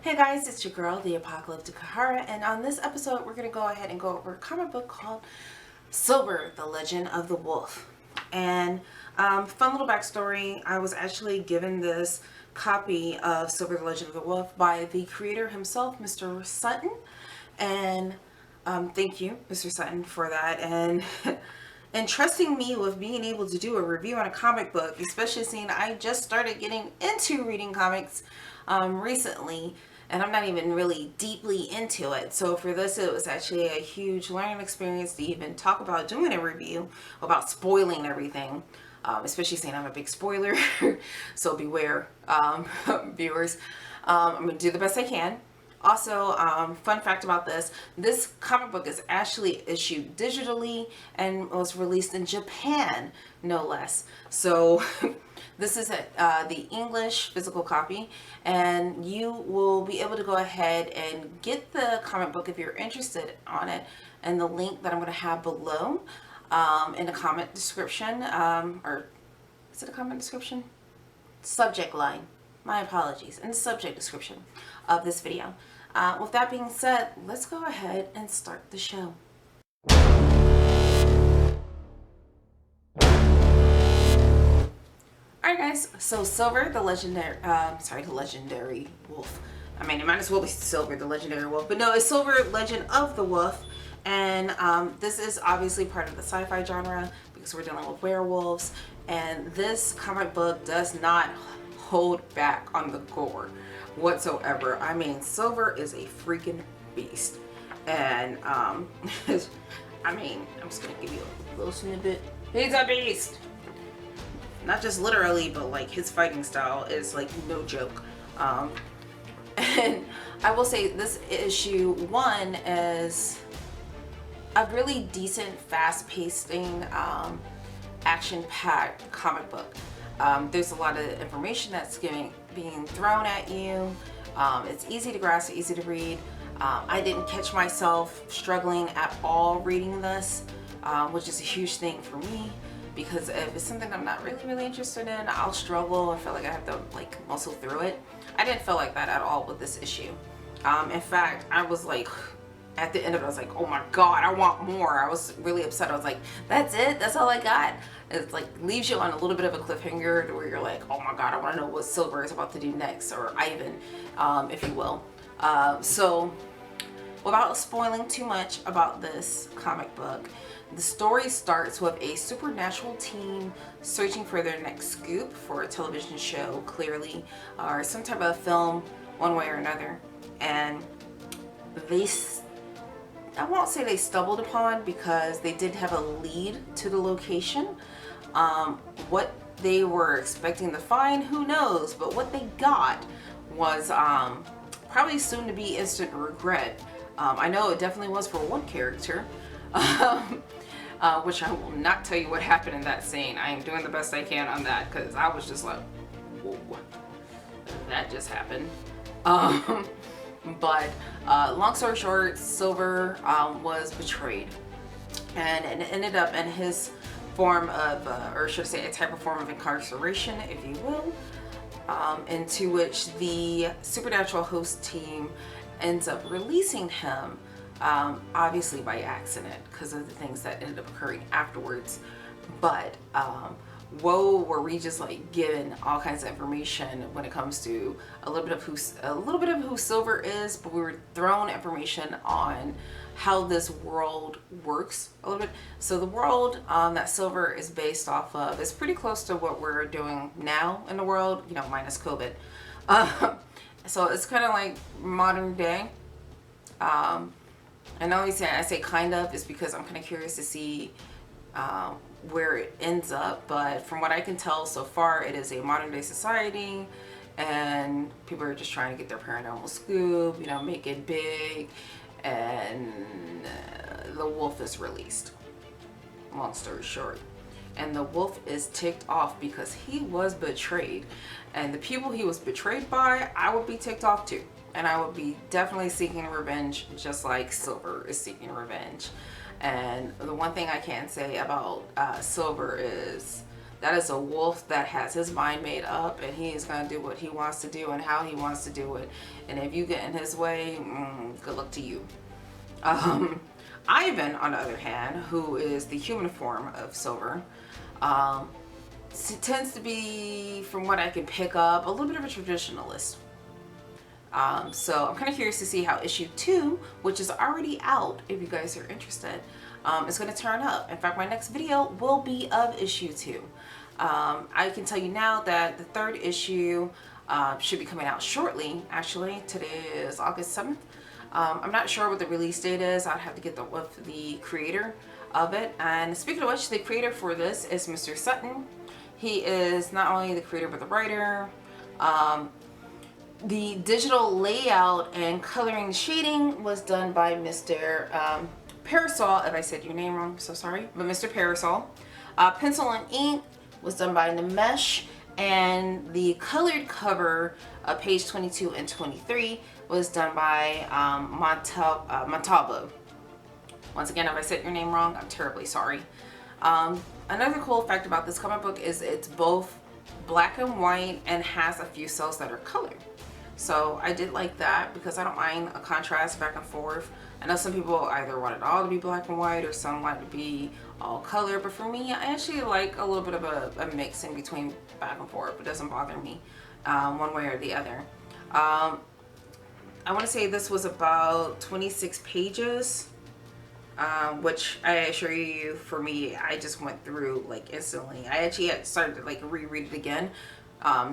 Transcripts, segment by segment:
Hey guys, it's your girl, the Apocalyptic Kahara, and on this episode we're going to go ahead and go over a comic book called Silver, the Legend of the Wolf. And fun little backstory, I was actually given this copy of Silver, the Legend of the Wolf by the creator himself, Mr. Sutton. And thank you, Mr. Sutton, for that. And entrusting me with being able to do a review on a comic book, especially seeing I just started getting into reading comics recently, and I'm not even really deeply into it. So for this, it was actually a huge learning experience to even talk about doing a review about spoiling everything, especially saying I'm a big spoiler. So beware, viewers. I'm going to do the best I can. Also, fun fact about this comic book is actually issued digitally and was released in Japan, no less. So this is the English physical copy, and you will be able to go ahead and get the comic book if you're interested on it, and the link that I'm going to have below in the comment description, or is it a comment description? Subject line. My apologies. In the subject description of this video. With that being said, let's go ahead and start the show. Alright guys, so Silver, the legendary, the legendary wolf. I mean, it might as well be Silver, the legendary wolf, but no, it's Silver, Legend of the Wolf. And this is obviously part of the sci-fi genre because we're dealing with werewolves. And this comic book does not hold back on the gore whatsoever. I mean, Silver is a freaking beast. And I mean, I'm just gonna give you a little snippet. He's a beast! Not just literally, but like his fighting style is like no joke. And I will say this issue 1 is a really decent, fast-pacing, action-packed comic book. There's a lot of information that's being thrown at you. It's easy to grasp, easy to read. I didn't catch myself struggling at all reading this, which is a huge thing for me, because if it's something I'm not really interested in, I'll struggle. I feel like I have to like muscle through it. I didn't feel like that at all with this issue. In fact, I was like, at the end of it, I was like, oh my god, I want more. I was really upset. I was like, that's it? That's all I got? It's like leaves you on a little bit of a cliffhanger where you're like, oh my god, I want to know what Silver is about to do next, or Ivan, if you will. So without spoiling too much about this comic book, the story starts with a supernatural team searching for their next scoop for a television show, clearly, or some type of film, one way or another. And I won't say they stumbled upon, because they did have a lead to the location. What they were expecting to find, who knows, but what they got was probably soon to be instant regret. I know it definitely was for one character, which I will not tell you what happened in that scene. I am doing the best I can on that, because I was just like, whoa, that just happened. But long story short, Silver was betrayed, and it ended up in his form of, or should I say, a type of form of incarceration, if you will, into which the supernatural host team ends up releasing him, obviously by accident because of the things that ended up occurring afterwards. But whoa, were we just like given all kinds of information when it comes to a little bit of who Silver is, but we were thrown information on how this world works a little bit. So the world that Silver is based off of is pretty close to what we're doing now in the world, you know, minus COVID. So it's kind of like modern day. And the only reason I say kind of is because I'm kind of curious to see where it ends up, but from what I can tell so far, it is a modern day society, and people are just trying to get their paranormal scoop, you know, make it big, and the wolf is released, long story short. And the wolf is ticked off because he was betrayed, and the people he was betrayed by, I would be ticked off too, and I would be definitely seeking revenge, just like Silver is seeking revenge. And the one thing I can say about Silver is That is a wolf that has his mind made up, and he is going to do what he wants to do and how he wants to do it. And if you get in his way, good luck to you. Ivan, on the other hand, who is the human form of Silver, tends to be, from what I can pick up, a little bit of a traditionalist. So I'm kind of curious to see how issue 2, which is already out, if you guys are interested, is going to turn up. In fact, my next video will be of issue 2. I can tell you now that the 3rd issue should be coming out shortly. Actually, today is August 7th. I'm not sure what the release date is. I'd have to get with the creator of it. And speaking of which, the creator for this is Mr. Sutton. He is not only the creator but the writer. The digital layout and coloring shading was done by Mr. Parresol. If I said your name wrong, so sorry. But Mr. Parresol. Pencil and ink was done by Nimesh. And the colored cover, page 22 and 23, was done by Montalvo. Once again, if I said your name wrong, I'm terribly sorry. Another cool fact about this comic book is it's both black and white and has a few cells that are colored. So I did like that because I don't mind a contrast back and forth. I know some people either want it all to be black and white or some want it to be all color, but for me, I actually like a little bit of a mix in between back and forth. It doesn't bother me one way or the other. I want to say this was about 26 pages, which I assure you, for me, I just went through like instantly. I actually had started to like reread it again,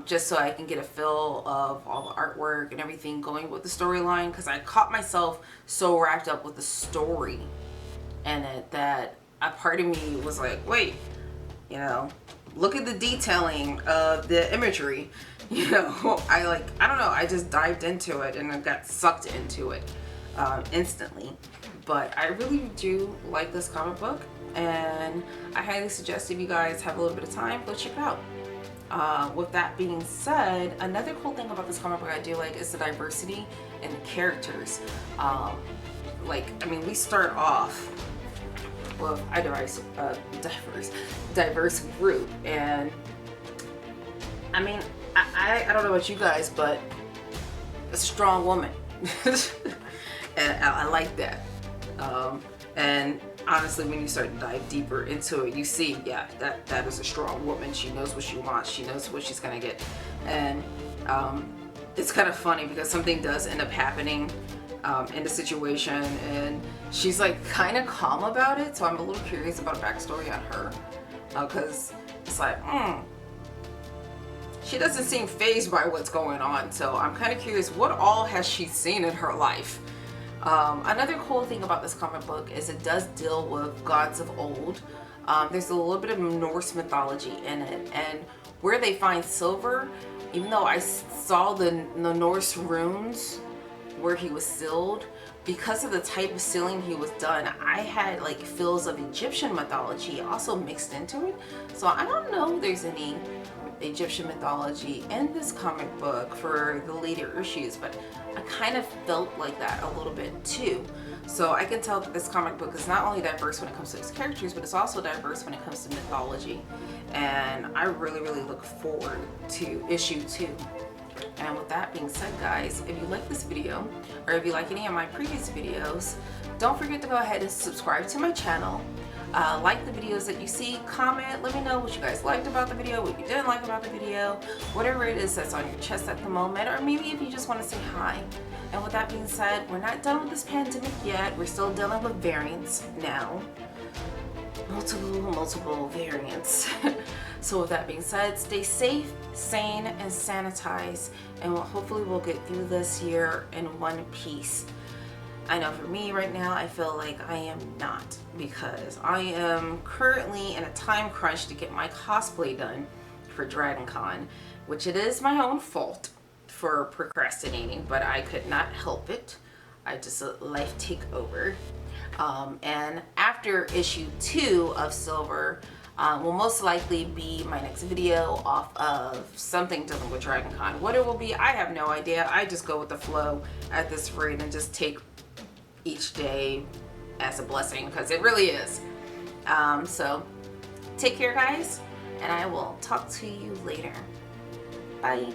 just so I can get a feel of all the artwork and everything going with the storyline, because I caught myself so wrapped up with the story in it that a part of me was like, wait, you know, look at the detailing of the imagery. You know, I don't know, I just dived into it and I got sucked into it instantly. But I really do like this comic book, and I highly suggest if you guys have a little bit of time, go check it out. With that being said, another cool thing about this comic book I do like is the diversity in the characters. I mean, we start off with a diverse group, and I mean, I don't know about you guys, but it's a strong woman. And I like that. And honestly, when you start to dive deeper into it, you see, yeah, that is a strong woman. She knows what she wants. She knows what she's gonna get. And it's kind of funny because something does end up happening in the situation, and she's like kind of calm about it. So I'm a little curious about a backstory on her, because it's like, she doesn't seem fazed by what's going on. So I'm kind of curious, what all has she seen in her life? Another cool thing about this comic book is it does deal with gods of old. There's a little bit of Norse mythology in it, and where they find Silver, even though I saw the Norse runes where he was sealed, because of the type of sealing he was done, I had like feels of Egyptian mythology also mixed into it. So I don't know if there's any Egyptian mythology in this comic book for the later issues, but I kind of felt like that a little bit too. So I can tell that this comic book is not only diverse when it comes to its characters, but it's also diverse when it comes to mythology. And I really, really look forward to issue 2. And with that being said, guys, if you like this video, or if you like any of my previous videos, don't forget to go ahead and subscribe to my channel. Like the videos that you see, comment, let me know what you guys liked about the video, what you didn't like about the video, whatever it is that's on your chest at the moment, or maybe if you just want to say hi. And with that being said, we're not done with this pandemic yet. We're still dealing with variants now. Multiple variants. So with that being said, stay safe, sane, and sanitize, and hopefully we'll get through this year in one piece. I know for me right now, I feel like I am not, because I am currently in a time crunch to get my cosplay done for Dragon Con, which it is my own fault for procrastinating, but I could not help it. I just let life take over. And after issue 2 of Silver will most likely be my next video off of something dealing with Dragon Con. What it will be, I have no idea. I just go with the flow at this rate and just take each day as a blessing, because it really is. So take care, guys, and I will talk to you later. Bye.